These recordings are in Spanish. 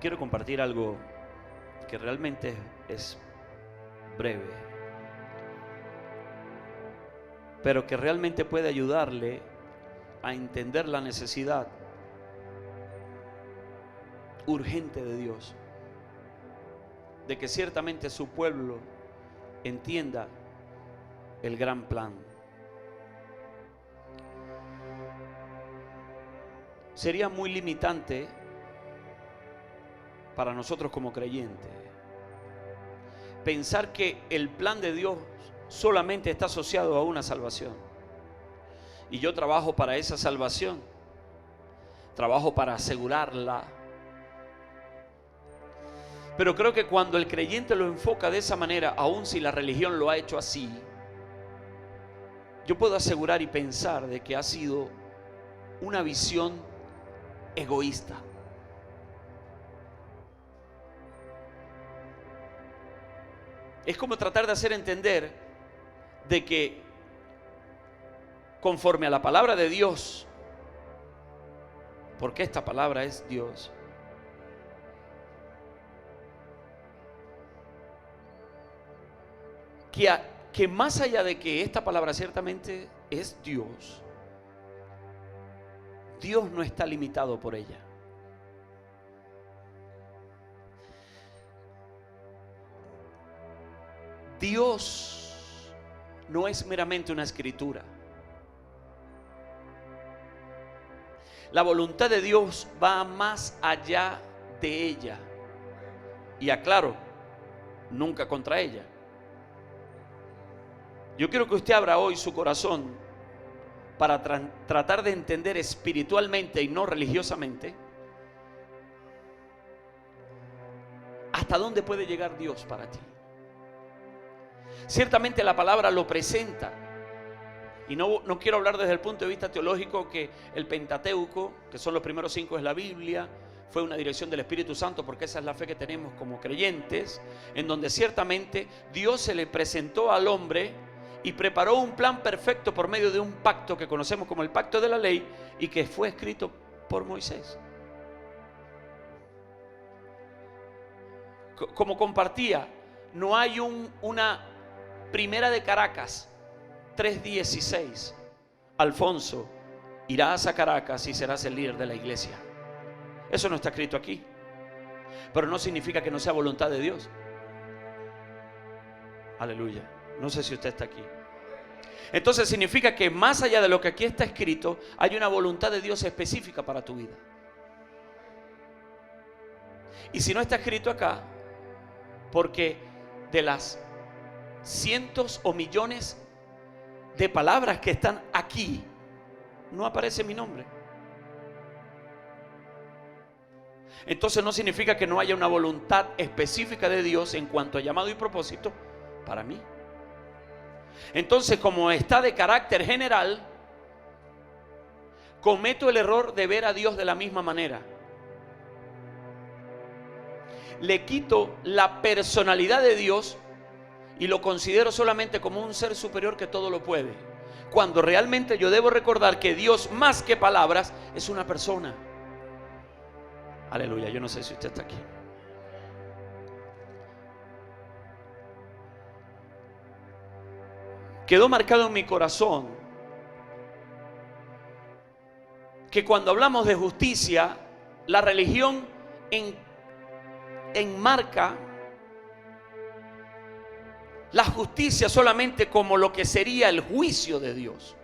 quiero compartir algo que realmente es breve, pero que realmente puede ayudarle a entender la necesidad urgente de Dios, de que ciertamente su pueblo entienda el gran plan. Sería muy limitante para nosotros como creyentes pensar que el plan de Dios solamente está asociado a una salvación. Y yo trabajo para esa salvación, trabajo para asegurarla. Pero creo que cuando el creyente lo enfoca de esa manera, aun si la religión lo ha hecho así, yo puedo asegurar y pensar de que ha sido una visión egoísta. Es como tratar de hacer entender de que conforme a la palabra de Dios, porque esta palabra es Dios, que más allá de que esta palabra ciertamente es Dios, Dios no está limitado por ella. Dios no es meramente una escritura. La voluntad de Dios va más allá de ella. Y aclaro, nunca contra ella. Yo quiero que usted abra hoy su corazón para tratar de entender espiritualmente y no religiosamente hasta dónde puede llegar Dios para ti. Ciertamente la palabra lo presenta. Y no quiero hablar desde el punto de vista teológico, que el Pentateuco, que son los primeros 5 de la Biblia, fue una dirección del Espíritu Santo, porque esa es la fe que tenemos como creyentes, en donde ciertamente Dios se le presentó al hombre y preparó un plan perfecto por medio de un pacto que conocemos como el pacto de la ley y que fue escrito por Moisés. Como compartía, no hay una primera de Caracas 3:16, Alfonso, irás a Caracas y serás el líder de la iglesia. Eso no está escrito aquí, pero no significa que no sea voluntad de Dios. Aleluya. No sé si usted está aquí. Entonces significa que más allá de lo que aquí está escrito, hay una voluntad de Dios específica para tu vida. Y si no está escrito acá, porque de las cientos o millones de palabras que están aquí, no aparece mi nombre. Entonces no significa que no haya una voluntad específica de Dios en cuanto a llamado y propósito para mí. Entonces, como está de carácter general, cometo el error de ver a Dios de la misma manera. Le quito la personalidad de Dios y lo considero solamente como un ser superior que todo lo puede, cuando realmente yo debo recordar que Dios, más que palabras, es una persona. Aleluya. Yo no sé si usted está aquí. Quedó marcado en mi corazón que cuando hablamos de justicia, la religión enmarca la justicia solamente como lo que sería el juicio de Dios.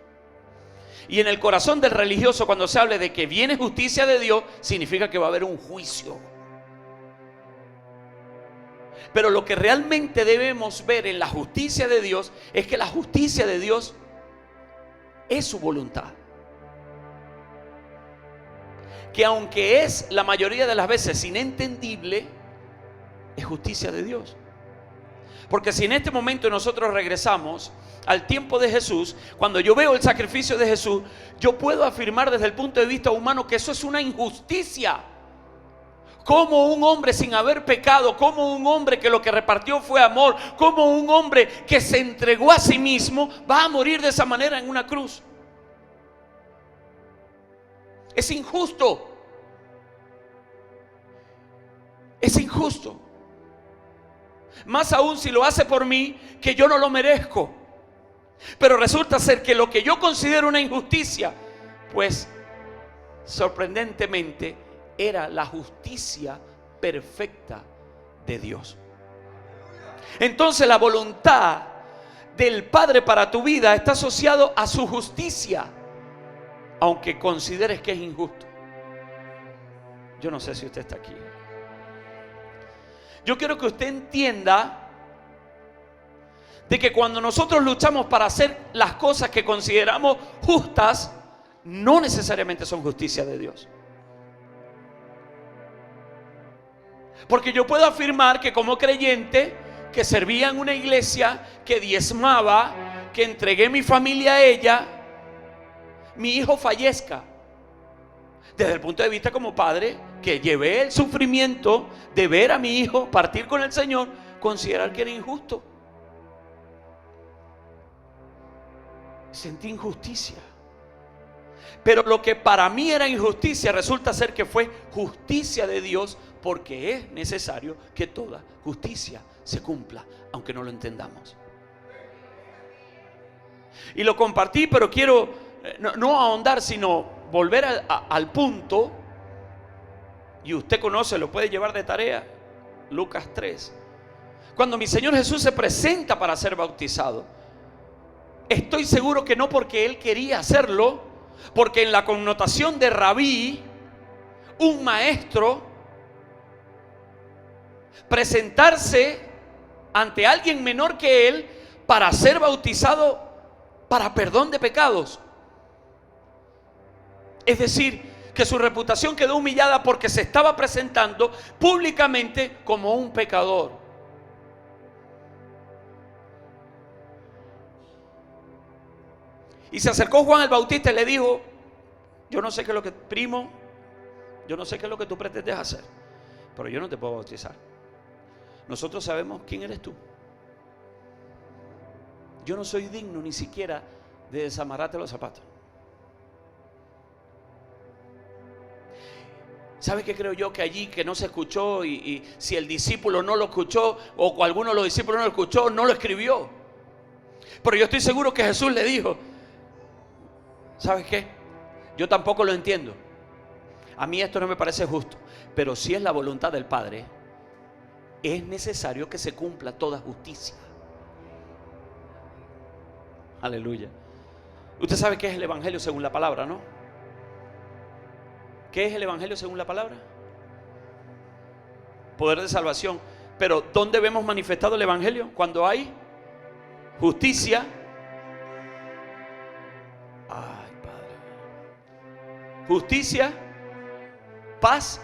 Y en el corazón del religioso, cuando se hable de que viene justicia de Dios, significa que va a haber un juicio. Pero lo que realmente debemos ver en la justicia de Dios es que la justicia de Dios es su voluntad. Que aunque es la mayoría de las veces inentendible, es justicia de Dios. Porque si en este momento nosotros regresamos al tiempo de Jesús, cuando yo veo el sacrificio de Jesús, yo puedo afirmar desde el punto de vista humano que eso es una injusticia. Como un hombre sin haber pecado, como un hombre que lo que repartió fue amor, como un hombre que se entregó a sí mismo, va a morir de esa manera en una cruz. Es injusto. injusto. Más aún si lo hace por mí, que yo no lo merezco. Pero resulta ser que lo que yo considero una injusticia, pues sorprendentemente era la justicia perfecta de Dios. Entonces la voluntad del Padre para tu vida está asociado a su justicia, aunque consideres que es injusto. Yo no sé si usted está aquí. Yo quiero que usted entienda de que cuando nosotros luchamos para hacer las cosas que consideramos justas, no necesariamente son justicia de Dios. Porque yo puedo afirmar que como creyente, que servía en una iglesia, que diezmaba, que entregué mi familia a ella, mi hijo fallezca. Desde el punto de vista como padre, que llevé el sufrimiento de ver a mi hijo partir con el Señor, considerar que era injusto. Sentí injusticia. Pero lo que para mí era injusticia resulta ser que fue justicia de Dios, porque es necesario que toda justicia se cumpla, aunque no lo entendamos. Y lo compartí, pero quiero no ahondar, sino volver al punto. Y usted conoce, lo puede llevar de tarea, Lucas 3. Cuando mi Señor Jesús se presenta para ser bautizado, estoy seguro que no porque Él quería hacerlo, porque en la connotación de rabí, un maestro, presentarse ante alguien menor que él para ser bautizado para perdón de pecados. Es decir, que su reputación quedó humillada porque se estaba presentando públicamente como un pecador. Y se acercó Juan el Bautista y le dijo: yo no sé qué es lo que, primo, yo no sé qué es lo que tú pretendes hacer, pero yo no te puedo bautizar. Nosotros sabemos quién eres tú. Yo no soy digno ni siquiera de desamarrarte los zapatos. ¿Sabe qué creo yo? Que allí que no se escuchó, y si el discípulo no lo escuchó, o alguno de los discípulos no lo escuchó, no lo escribió. Pero yo estoy seguro que Jesús le dijo: ¿sabes qué? Yo tampoco lo entiendo. A mí esto no me parece justo, pero si es la voluntad del Padre, es necesario que se cumpla toda justicia. Aleluya. Usted sabe qué es el Evangelio según la palabra, ¿no? ¿Qué es el Evangelio según la palabra? Poder de salvación. Pero ¿dónde vemos manifestado el Evangelio? Cuando hay justicia. Ay, Padre. Justicia, paz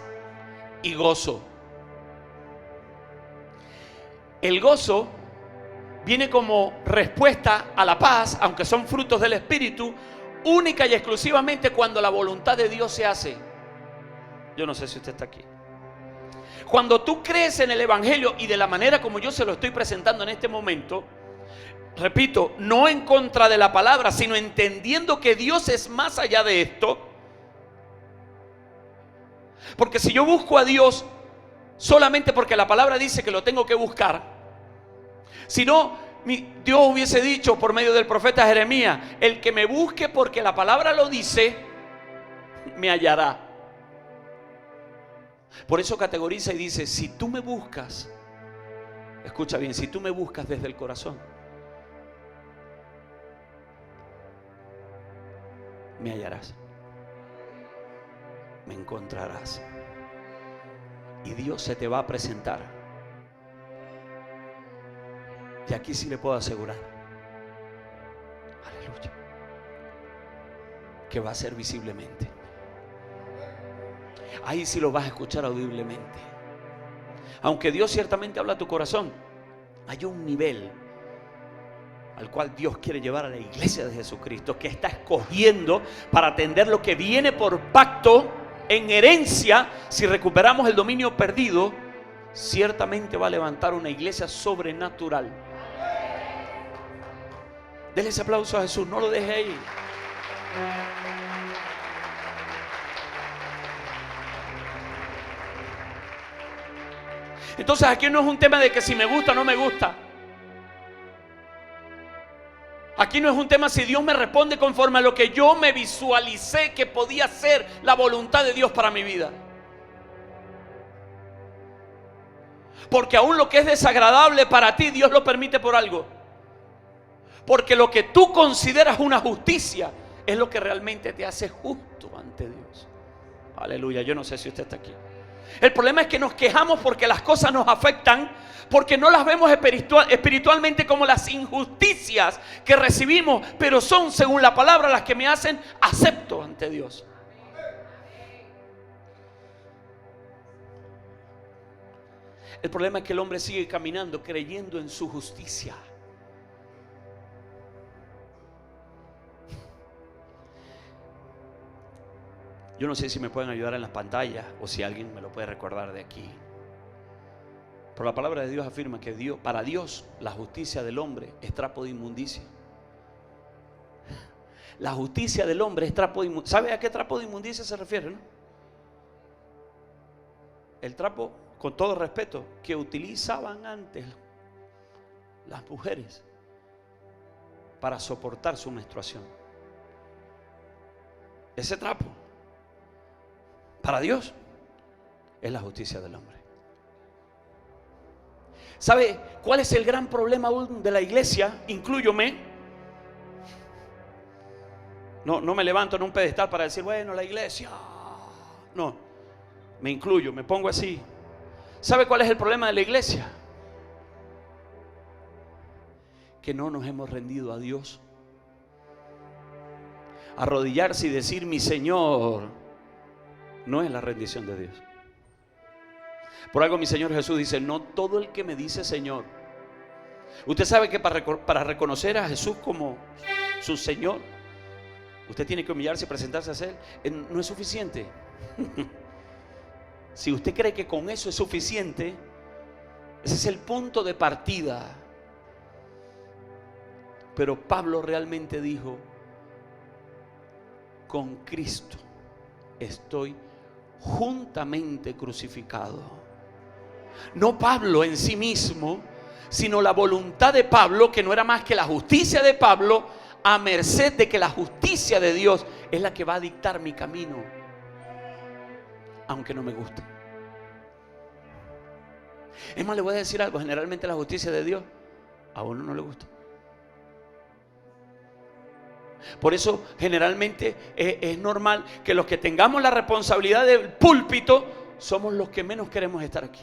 y gozo. El gozo viene como respuesta a la paz, aunque son frutos del Espíritu, única y exclusivamente cuando la voluntad de Dios se hace. Yo no sé si usted está aquí. Cuando tú crees en el Evangelio y de la manera como yo se lo estoy presentando en este momento, repito, no en contra de la palabra, sino entendiendo que Dios es más allá de esto. Porque si yo busco a Dios solamente porque la palabra dice que lo tengo que buscar, si no, Dios hubiese dicho por medio del profeta Jeremías: el que me busque porque la palabra lo dice, me hallará. Por eso categoriza y dice: si tú me buscas, escucha bien, si tú me buscas desde el corazón, me hallarás, me encontrarás, y Dios se te va a presentar. Y aquí sí le puedo asegurar, aleluya, que va a ser visiblemente. Ahí sí lo vas a escuchar audiblemente. Aunque Dios ciertamente habla a tu corazón, hay un nivel al cual Dios quiere llevar a la iglesia de Jesucristo, que está escogiendo para atender lo que viene por pacto en herencia. Si recuperamos el dominio perdido, ciertamente va a levantar una iglesia sobrenatural. Denle ese aplauso a Jesús, no lo deje ahí. Entonces aquí no es un tema de que si me gusta o no me gusta. Aquí no es un tema si Dios me responde conforme a lo que yo me visualicé que podía ser la voluntad de Dios para mi vida. Porque aún lo que es desagradable para ti, Dios lo permite por algo. Porque lo que tú consideras una justicia es lo que realmente te hace justo ante Dios. Aleluya, yo no sé si usted está aquí. El problema es que nos quejamos porque las cosas nos afectan, porque no las vemos espiritualmente como las injusticias que recibimos, pero son, según la palabra, las que me hacen acepto ante Dios. El problema es que el hombre sigue caminando creyendo en su justicia. Yo no sé si me pueden ayudar en las pantallas o si alguien me lo puede recordar de aquí. Pero la palabra de Dios afirma que para Dios la justicia del hombre es trapo de inmundicia. La justicia del hombre es trapo de inmundicia. ¿Sabe a qué trapo de inmundicia se refiere, no? El trapo, con todo respeto, que utilizaban antes las mujeres para soportar su menstruación. Ese trapo, para Dios, es la justicia del hombre. ¿Sabe cuál es el gran problema aún de la iglesia? Inclúyome. No me levanto en un pedestal para decir, bueno, la iglesia. No, me incluyo, me pongo así. ¿Sabe cuál es el problema de la iglesia? Que no nos hemos rendido a Dios. Arrodillarse y decir, mi Señor, no es la rendición de Dios. Por algo mi Señor Jesús dice, no todo el que me dice Señor. Usted sabe que para reconocer a Jesús como su Señor, usted tiene que humillarse y presentarse a Él. No es suficiente. Si usted cree que con eso es suficiente, ese es el punto de partida. Pero Pablo realmente dijo, con Cristo estoy juntamente crucificado. No Pablo en sí mismo, sino la voluntad de Pablo, que no era más que la justicia de Pablo, a merced de que la justicia de Dios es la que va a dictar mi camino, aunque no me guste. Es más, le voy a decir algo, generalmente la justicia de Dios a uno no le gusta. Por eso generalmente es normal que los que tengamos la responsabilidad del púlpito somos los que menos queremos estar aquí.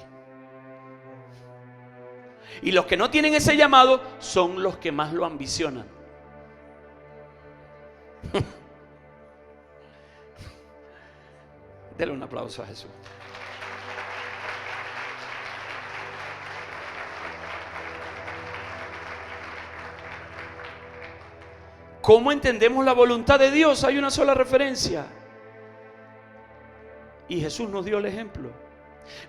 Y los que no tienen ese llamado son los que más lo ambicionan. Dele un aplauso a Jesús. ¿Cómo entendemos la voluntad de Dios? Hay una sola referencia. Y Jesús nos dio el ejemplo.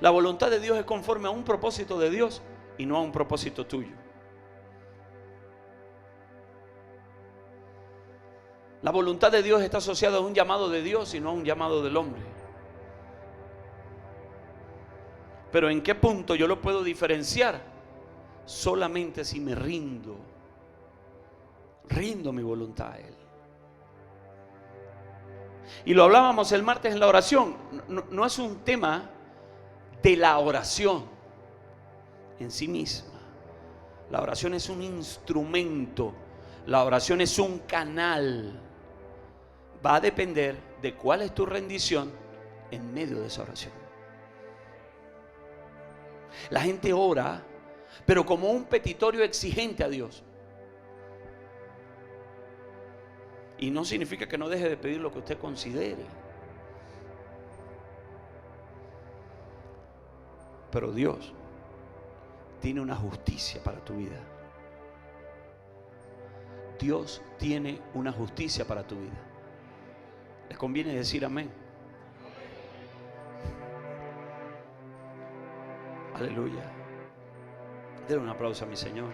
La voluntad de Dios es conforme a un propósito de Dios y no a un propósito tuyo. La voluntad de Dios está asociada a un llamado de Dios y no a un llamado del hombre. Pero ¿en qué punto yo lo puedo diferenciar? Solamente si me rindo mi voluntad a Él. Y lo hablábamos el martes en la oración. No es un tema de la oración en sí misma. La oración es un instrumento. La oración es un canal. Va a depender de cuál es tu rendición en medio de esa oración. La gente ora, pero como un petitorio exigente a Dios. Y no significa que no deje de pedir lo que usted considere. Pero Dios tiene una justicia para tu vida. Dios tiene una justicia para tu vida. ¿Les conviene decir amén? Aleluya. Denle un aplauso a mi Señor.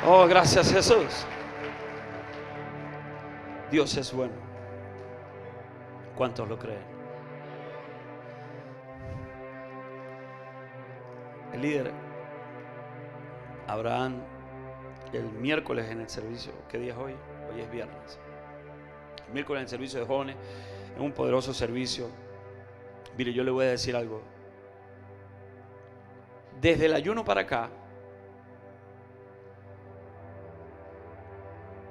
Oh, gracias Jesús. Dios es bueno. ¿Cuántos lo creen? el líder Abraham, el miércoles en el servicio, ¿qué día es hoy? Hoy es viernes. El miércoles en el servicio de jóvenes, en un poderoso servicio. Mire, yo le voy a decir algo. Desde el ayuno para acá,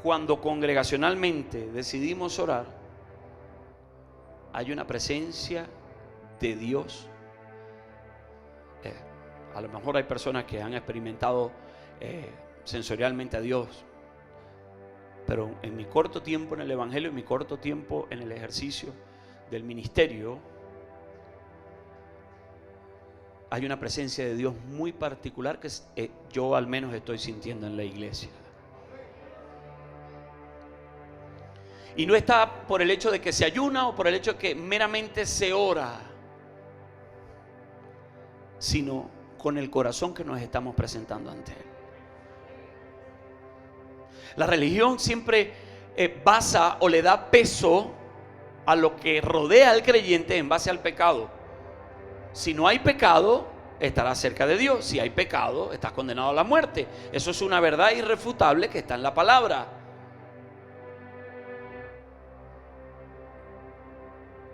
cuando congregacionalmente decidimos orar, hay una presencia de Dios. A lo mejor hay personas que han experimentado sensorialmente a Dios, pero en mi corto tiempo en el evangelio, en mi corto tiempo en el ejercicio del ministerio, hay una presencia de Dios muy particular que yo al menos estoy sintiendo en la iglesia. Y no está por el hecho de que se ayuna o por el hecho de que meramente se ora, sino con el corazón que nos estamos presentando ante Él. La religión siempre basa o le da peso a lo que rodea al creyente en base al pecado. Si no hay pecado, estarás cerca de Dios. Si hay pecado, estás condenado a la muerte. Eso es una verdad irrefutable que está en la palabra.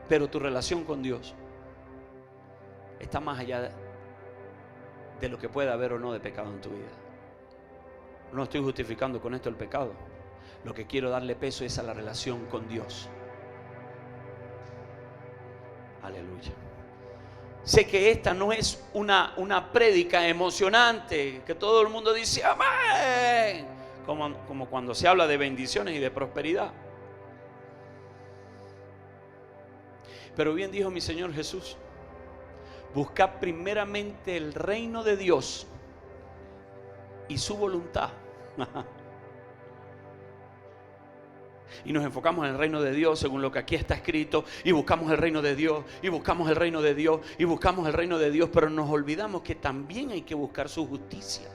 Pero tu relación con Dios está más allá de lo que pueda haber o no de pecado en tu vida. No estoy justificando con esto el pecado. Lo que quiero darle peso es a la relación con Dios. Aleluya. Sé que esta no es una prédica emocionante, que todo el mundo dice amén, como cuando se habla de bendiciones y de prosperidad. Pero bien dijo mi Señor Jesús: buscad primeramente el reino de Dios y su voluntad. Y nos enfocamos en el reino de Dios según lo que aquí está escrito, y buscamos el reino de Dios, y buscamos el reino de Dios, y buscamos el reino de Dios, pero nos olvidamos que también hay que buscar su justicia.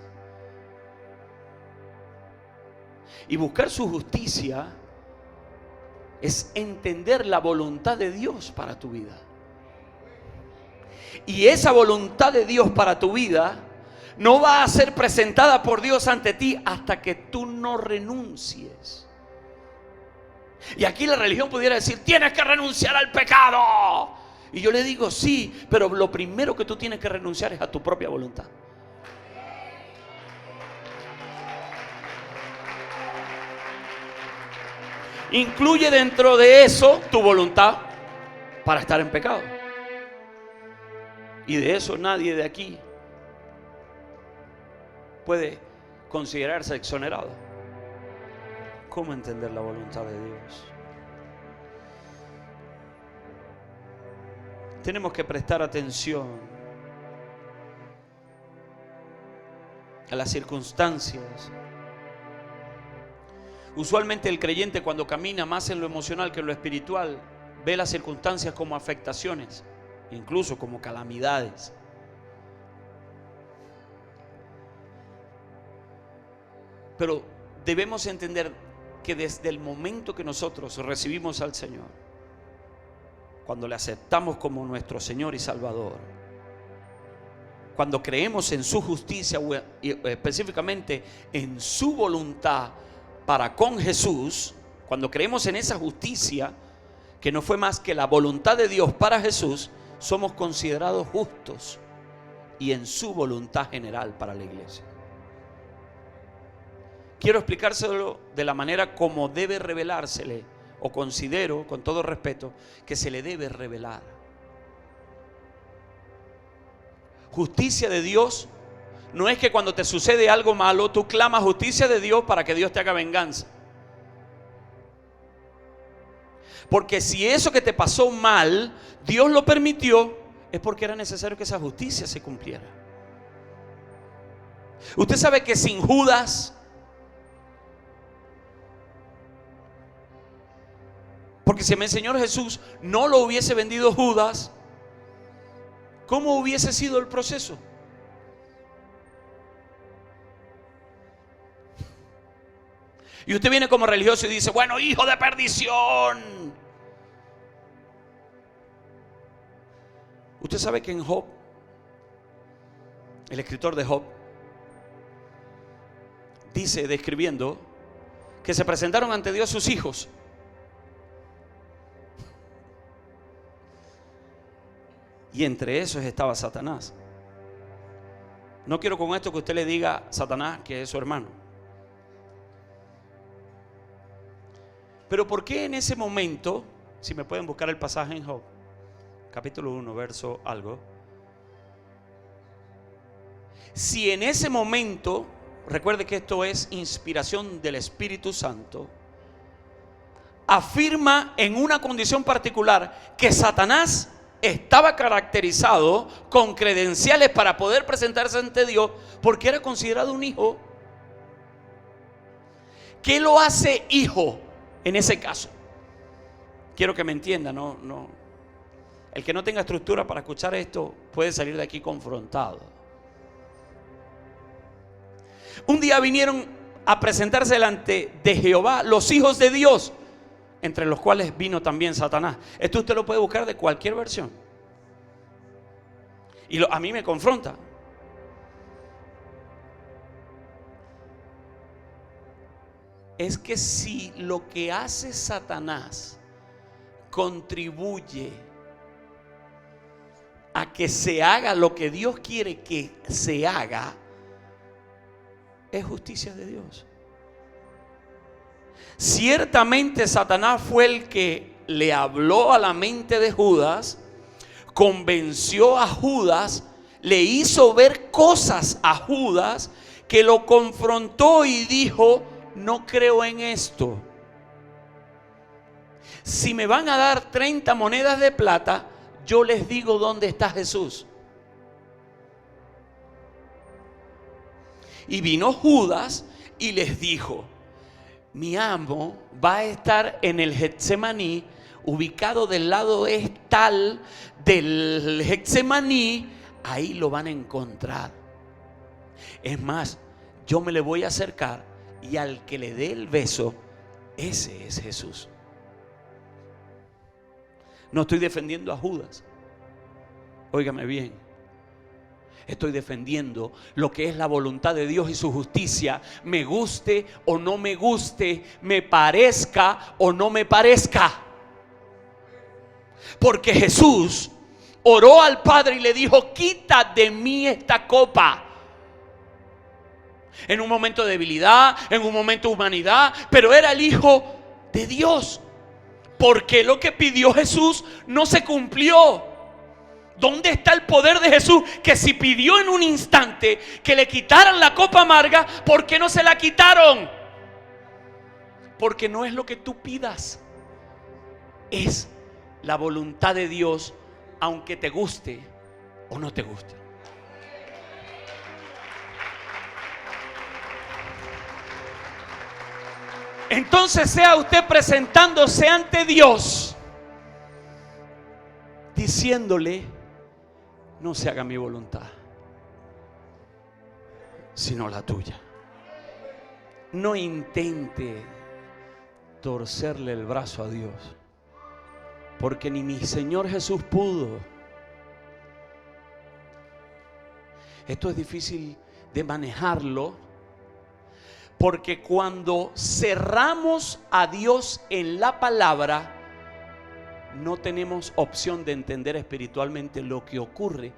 Y buscar su justicia es entender la voluntad de Dios para tu vida. Y esa voluntad de Dios para tu vida no va a ser presentada por Dios ante ti hasta que tú no renuncies. Y aquí la religión pudiera decir: tienes que renunciar al pecado. Y yo le digo: sí, pero lo primero que tú tienes que renunciar es a tu propia voluntad. Incluye dentro de eso tu voluntad para estar en pecado. Y de eso nadie de aquí puede considerarse exonerado. ¿Cómo entender la voluntad de Dios? Tenemos que prestar atención a las circunstancias. Usualmente el creyente, cuando camina más en lo emocional que en lo espiritual, ve las circunstancias como afectaciones, incluso como calamidades. Pero debemos entender que desde el momento que nosotros recibimos al Señor, cuando le aceptamos como nuestro Señor y Salvador, cuando creemos en su justicia y específicamente en su voluntad para con Jesús, cuando creemos en esa justicia que no fue más que la voluntad de Dios para Jesús, somos considerados justos y en su voluntad general para la iglesia. Quiero explicárselo de la manera como debe revelársele, o considero, con todo respeto, que se le debe revelar. Justicia de Dios no es que cuando te sucede algo malo tú clamas justicia de Dios para que Dios te haga venganza. Porque si eso que te pasó mal Dios lo permitió, es porque era necesario que esa justicia se cumpliera. Usted sabe que sin Judas, porque si el Señor Jesús no lo hubiese vendido Judas, ¿cómo hubiese sido el proceso? Y usted viene como religioso y dice: bueno, hijo de perdición. Usted sabe que en Job el escritor de Job, dice, describiendo, que se presentaron ante Dios sus hijos. Y entre esos estaba Satanás. No quiero con esto que usted le diga a Satanás que es su hermano. Pero ¿por qué en ese momento, si me pueden buscar el pasaje en Job, capítulo 1, verso algo, si en ese momento, recuerde que esto es inspiración del Espíritu Santo, afirma en una condición particular que Satanás estaba caracterizado con credenciales para poder presentarse ante Dios porque era considerado un hijo. ¿Qué lo hace hijo en ese caso? Quiero que me entienda, no. El que no tenga estructura para escuchar esto puede salir de aquí confrontado. Un día vinieron a presentarse delante de Jehová los hijos de Dios, entre los cuales vino también Satanás. Esto usted lo puede buscar de cualquier versión. Y a mí me confronta. Es que si lo que hace Satanás contribuye a que se haga lo que Dios quiere que se haga, es justicia de Dios. Ciertamente Satanás fue el que le habló a la mente de Judas, convenció a Judas, le hizo ver cosas a Judas que lo confrontó y dijo: no creo en esto. Si me van a dar 30 monedas de plata, yo les digo dónde está Jesús. Y vino Judas y les dijo: mi amo va a estar en el Getsemaní, ubicado del lado tal del Getsemaní, ahí lo van a encontrar. Es más, yo me le voy a acercar y al que le dé el beso, ese es Jesús. No estoy defendiendo a Judas, óigame bien. Estoy defendiendo lo que es la voluntad de Dios y su justicia, me guste o no me guste, me parezca o no me parezca. Porque Jesús oró al Padre y le dijo: quita de mí esta copa. En un momento de debilidad, en un momento de humanidad, pero era el Hijo de Dios. Porque lo que pidió Jesús no se cumplió. ¿Dónde está el poder de Jesús? Que si pidió en un instante que le quitaran la copa amarga, ¿por qué no se la quitaron? Porque no es lo que tú pidas, es la voluntad de Dios, aunque te guste o no te guste. Entonces sea usted presentándose ante Dios diciéndole: no se haga mi voluntad, sino la tuya. No intente torcerle el brazo a Dios, porque ni mi Señor Jesús pudo. Esto es difícil de manejarlo, porque cuando cerramos a Dios en la palabra, no tenemos opción de entender espiritualmente lo que ocurre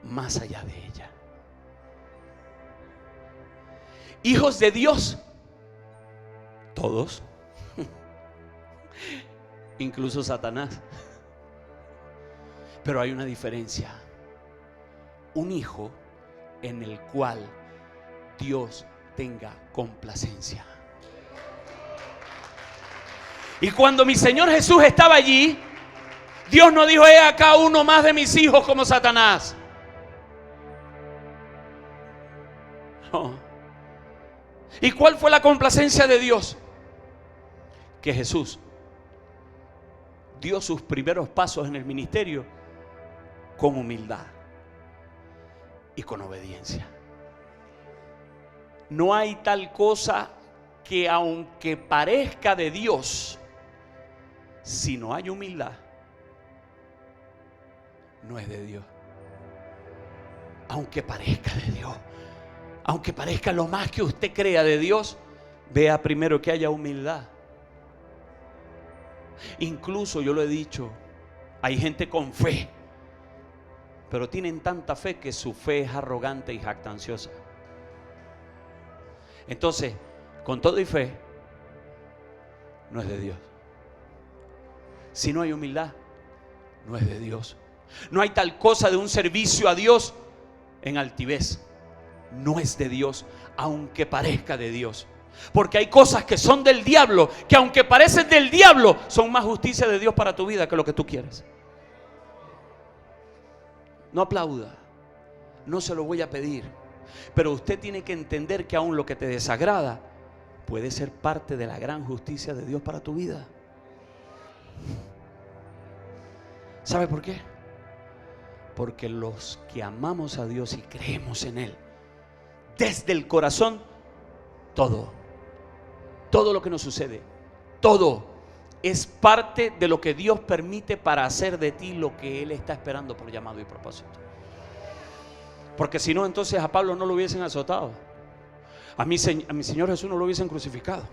más allá de ella. Hijos de Dios, todos, incluso Satanás. Pero hay una diferencia: un hijo en el cual Dios tenga complacencia. Y cuando mi Señor Jesús estaba allí, Dios no dijo: he acá uno más de mis hijos como Satanás. No. ¿Y cuál fue la complacencia de Dios? Que Jesús dio sus primeros pasos en el ministerio con humildad y con obediencia. No hay tal cosa que, aunque parezca de Dios, si no hay humildad, no es de Dios. aunque parezca de Dios, aunque parezca lo más que usted crea de Dios, vea primero que haya humildad. Incluso yo lo he dicho, hay gente con fe, pero tienen tanta fe que su fe es arrogante y jactanciosa. Entonces, con todo y fe, no es de Dios. Si no hay humildad, no es de Dios. No hay tal cosa de un servicio a Dios en altivez. No es de Dios, aunque parezca de Dios. Porque hay cosas que son del diablo, que aunque parecen del diablo, son más justicia de Dios para tu vida que lo que tú quieres. No aplauda, no se lo voy a pedir, pero usted tiene que entender que aún lo que te desagrada puede ser parte de la gran justicia de Dios para tu vida. ¿Sabe por qué? Porque los que amamos a Dios y creemos en Él, desde el corazón, todo lo que nos sucede, todo es parte de lo que Dios permite para hacer de ti lo que Él está esperando por llamado y propósito. Porque si no, entonces a Pablo no lo hubiesen azotado, a mi Señor Jesús no lo hubiesen crucificado.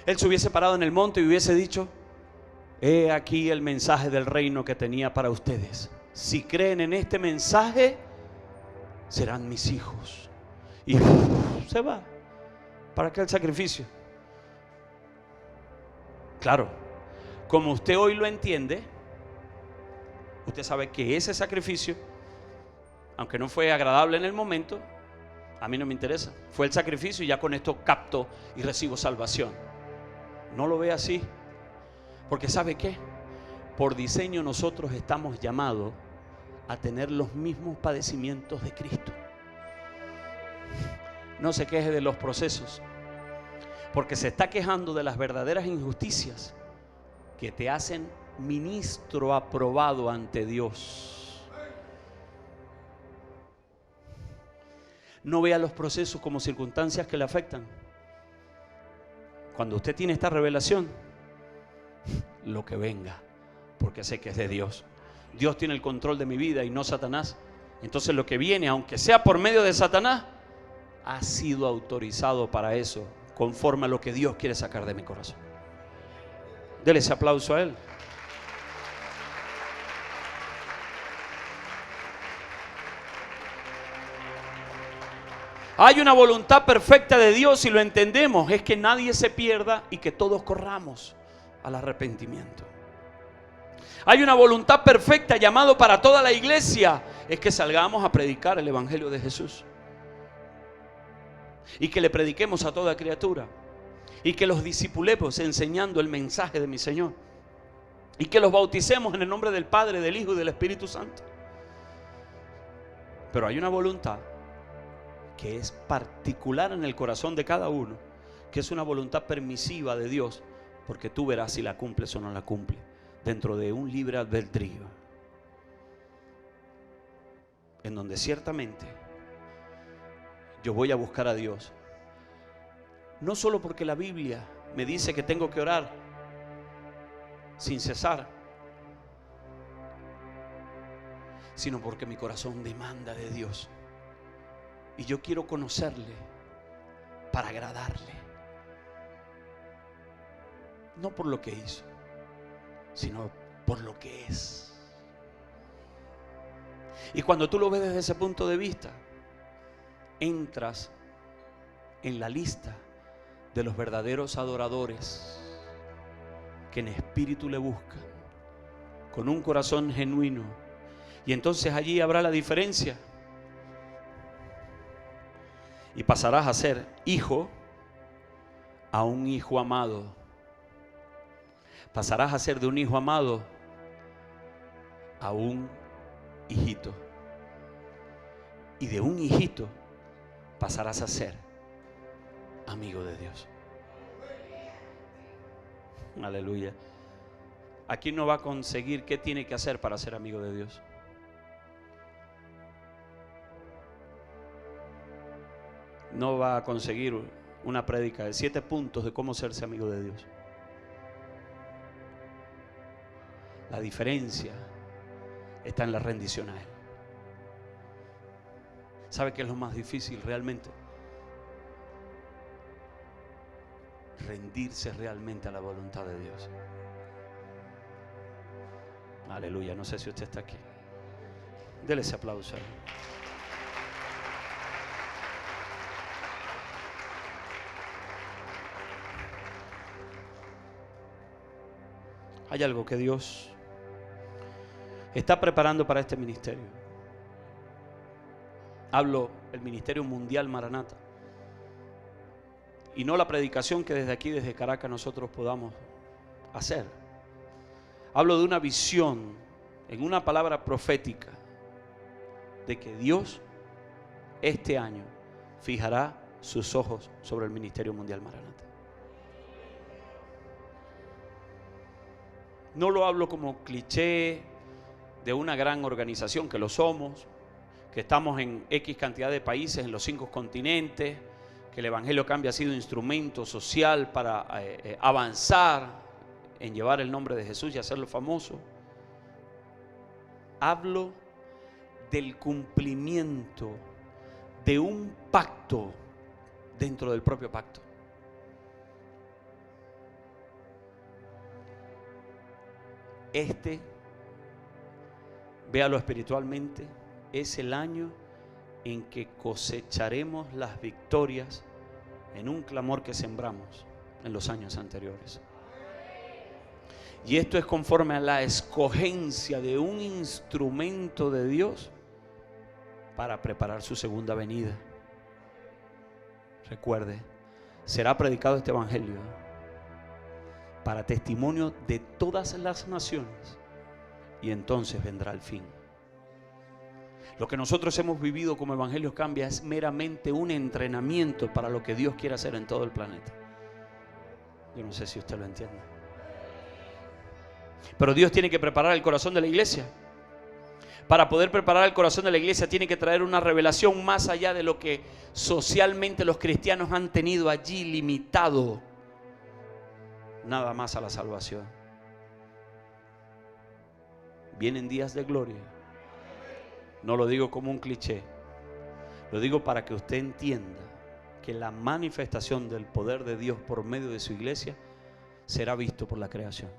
Él se hubiese parado en el monte y hubiese dicho: he aquí el mensaje del reino que tenía para ustedes. Si creen en este mensaje, serán mis hijos. Y se va. ¿Para qué el sacrificio? Claro, como usted hoy lo entiende, usted sabe que ese sacrificio, aunque no fue agradable en el momento, a mí no me interesa. Fue el sacrificio y ya con esto capto y recibo salvación. No lo ve así. Porque ¿sabe qué? Por diseño nosotros estamos llamados a tener los mismos padecimientos de Cristo. No se queje de los procesos, porque se está quejando de las verdaderas injusticias que te hacen ministro aprobado ante Dios. No vea los procesos como circunstancias que le afectan. Cuando usted tiene esta revelación, lo que venga, porque sé que es de Dios. Dios tiene el control de mi vida y no Satanás. Entonces lo que viene, aunque sea por medio de Satanás, ha sido autorizado para eso, conforme a lo que Dios quiere sacar de mi corazón. Dele ese aplauso a Él. Hay una voluntad perfecta de Dios y lo entendemos, es que nadie se pierda y que todos corramos al arrepentimiento. Hay una voluntad perfecta llamado para toda la iglesia, es que salgamos a predicar el evangelio de Jesús y que le prediquemos a toda criatura y que los discipulemos enseñando el mensaje de mi Señor y que los bauticemos en el nombre del Padre, del Hijo y del Espíritu Santo. Pero hay una voluntad que es particular en el corazón de cada uno, que es una voluntad permisiva de Dios, porque tú verás si la cumples o no la cumples, dentro de un libre albedrío, en donde ciertamente yo voy a buscar a Dios, no solo porque la Biblia me dice que tengo que orar sin cesar, sino porque mi corazón demanda de Dios y yo quiero conocerle para agradarle, no por lo que hizo, sino por lo que es. Y cuando tú lo ves desde ese punto de vista, entras en la lista de los verdaderos adoradores que en espíritu le buscan, con un corazón genuino. Y entonces allí habrá la diferencia y pasarás a ser hijo a un hijo amado. Pasarás a ser de un hijo amado a un hijito. Y de un hijito pasarás a ser amigo de Dios. Aleluya. Aquí no va a conseguir qué tiene que hacer para ser amigo de Dios. No va a conseguir una prédica de 7 puntos de cómo serse amigo de Dios. La diferencia está en la rendición a Él. ¿Sabe qué es lo más difícil realmente? Rendirse realmente a la voluntad de Dios. Aleluya, no sé si usted está aquí. Dele ese aplauso. Hay algo que Dios está preparando para este ministerio. Hablo del Ministerio Mundial Maranata. Y no la predicación que desde aquí, desde Caracas, nosotros podamos hacer. Hablo de una visión, en una palabra profética, de que Dios este año fijará sus ojos sobre el Ministerio Mundial Maranata. No lo hablo como cliché de una gran organización, que lo somos, que estamos en X cantidad de países, en los 5 continentes, que el Evangelio Cambia ha sido instrumento social para avanzar en llevar el nombre de Jesús y hacerlo famoso. Hablo del cumplimiento de un pacto dentro del propio pacto. Véalo espiritualmente, es el año en que cosecharemos las victorias en un clamor que sembramos en los años anteriores. Y esto es conforme a la escogencia de un instrumento de Dios para preparar su segunda venida. Recuerde, será predicado este evangelio para testimonio de todas las naciones, y entonces vendrá el fin. Lo que nosotros hemos vivido como Evangelio Cambia es meramente un entrenamiento para lo que Dios quiere hacer en todo el planeta. Yo no sé si usted lo entiende. Pero Dios tiene que preparar el corazón de la iglesia. Para poder preparar el corazón de la iglesia tiene que traer una revelación más allá de lo que socialmente los cristianos han tenido allí limitado nada más a la salvación. Vienen días de gloria. No lo digo como un cliché, lo digo para que usted entienda que la manifestación del poder de Dios por medio de su iglesia será visto por la creación.